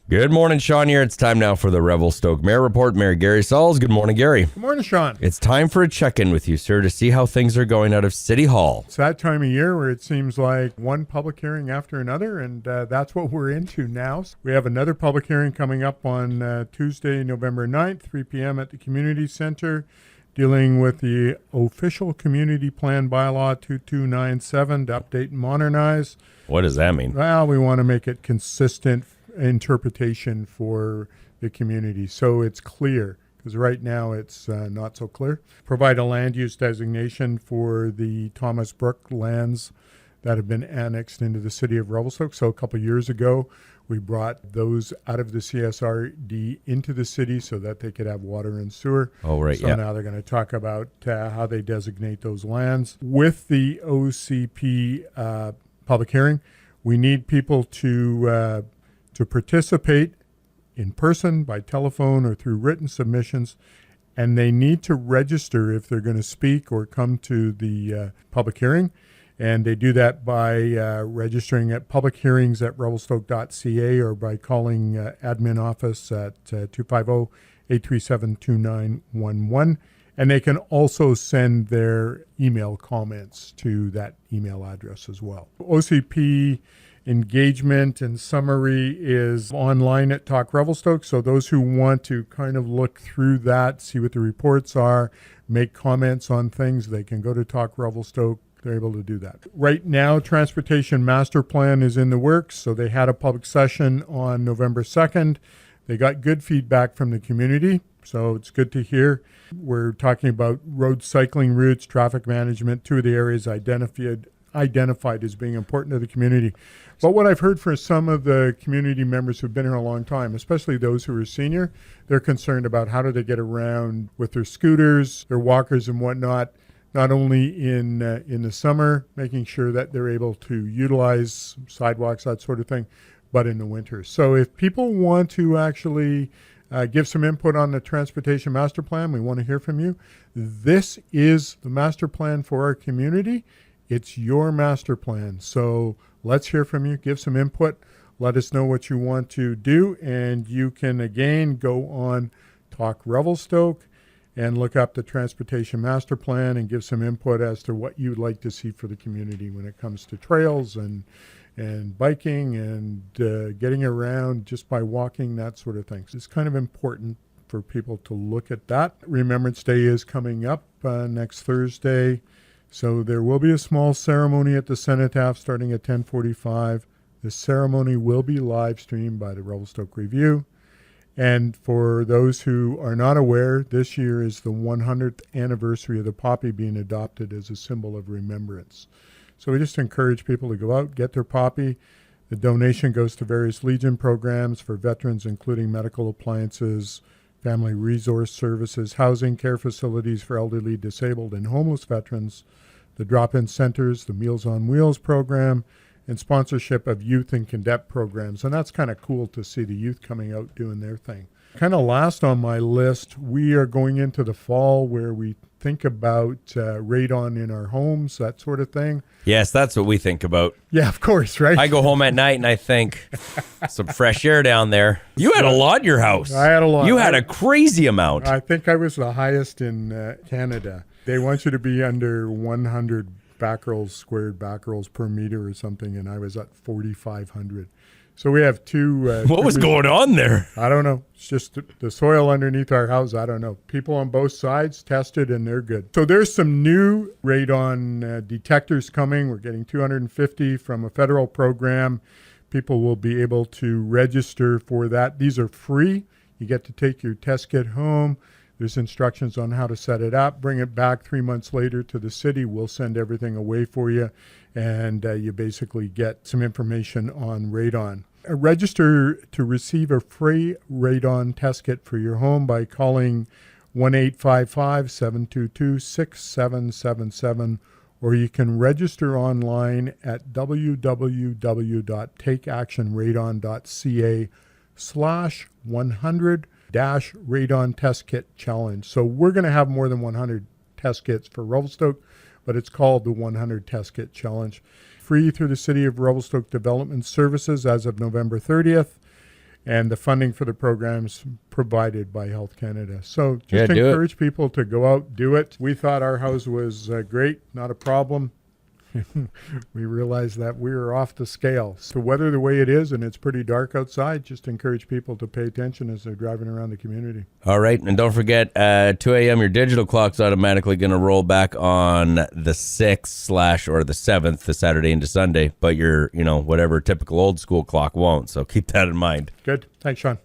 Good morning, Sean here. It's time now for the Revelstoke Mayor Report. Mayor Gary Sauls. Good morning, Gary. Good morning, Sean. It's time for a check-in with you, sir, to see how things are going out of City Hall. It's that time of year where it seems like one public hearing after another, and that's what we're into now. We have another public hearing coming up on Tuesday, November 9th, 3 p.m. at the Community Center, dealing with the official community plan bylaw 2297 to update and modernize. What does that mean? Well, we want to make it consistent interpretation for the community so it's clear, because right now it's not so clear. Provide a land use designation for the Thomas Brook lands that have been annexed into the city of Revelstoke. So a couple years ago, we brought those out of the CSRD into the city so that they could have water and sewer. Oh, right, so now they're going to talk about how they designate those lands. With the OCP public hearing, we need people to participate in person, by telephone, or through written submissions, and they need to register if they're going to speak or come to the public hearing. And they do that by registering at publichearings@revelstoke.ca or by calling admin office at 250-837-2911. And they can also send their email comments to that email address as well. OCP Engagement and summary is online at Talk Revelstoke. So those who want to kind of look through that, see what the reports are, make comments on things, they can go to Talk Revelstoke. They're able to do that. Right now, Transportation Master Plan is in the works. So they had a public session on November 2nd. They got good feedback from the community. So it's good to hear. We're talking about road cycling routes, traffic management, two of the areas identified as being important to the community. But what I've heard from some of the community members who've been here a long time, especially those who are senior, they're concerned about how do they get around with their scooters, their walkers and whatnot, not only in the summer, making sure that they're able to utilize sidewalks, that sort of thing, but in the winter. So if people want to actually give some input on the Transportation Master Plan, we want to hear from you. This is the master plan for our community. It's your master plan. So let's hear from you. Give some input. Let us know what you want to do. And you can, again, go on Talk Revelstoke and look up the Transportation Master Plan and give some input as to what you'd like to see for the community when it comes to trails and biking and getting around just by walking, that sort of thing. So it's kind of important for people to look at that. Remembrance Day is coming up next Thursday. So there will be a small ceremony at the Cenotaph starting at 10:45. The ceremony will be live streamed by the Revelstoke Review. And for those who are not aware, this year is the 100th anniversary of the poppy being adopted as a symbol of remembrance. So we just encourage people to go out, get their poppy. The donation goes to various Legion programs for veterans, including medical appliances, family resource services, housing, care facilities for elderly, disabled, and homeless veterans, the drop-in centers, the Meals on Wheels program, and sponsorship of youth and cadet programs. And that's kind of cool to see the youth coming out doing their thing. Kind of last on my list, we are going into the fall where we think about radon in our homes, that sort of thing. Yes, that's what we think about. Yeah, of course, right? I go home at night and I think, some fresh air down there. You had a lot in your house. I had a lot. You had a crazy amount. I think I was the highest in Canada. They want you to be under 100 squared becquerels per meter or something, and I was at 4,500. So we have two... what was going on there? I don't know. It's just the soil underneath our house. I don't know. People on both sides tested, and they're good. So there's some new radon detectors coming. We're getting 250 from a federal program. People will be able to register for that. These are free. You get to take your test kit home. There's instructions on how to set it up. Bring it back 3 months later to the city. We'll send everything away for you, and you basically get some information on radon. Register to receive a free radon test kit for your home by calling 1-855-722-6777, or you can register online at www.takeactionradon.ca/100-radon test kit challenge. So we're going to have more than 100 test kits for Revelstoke, but it's called the 100 test kit challenge. Free through the City of Revelstoke Development Services as of November 30th. and the funding for the programs provided by Health Canada. So just do it. encourage people to go out, do it. We thought our house was great, not a problem. We realized that we were off the scale. So weather the way it is, and it's pretty dark outside, just encourage people to pay attention as they're driving around the community. All right. And don't forget, 2 a.m., your digital clock's automatically going to roll back on the 6th or the 7th, the Saturday into Sunday. But your, whatever typical old school clock won't. So keep that in mind. Good. Thanks, Sean.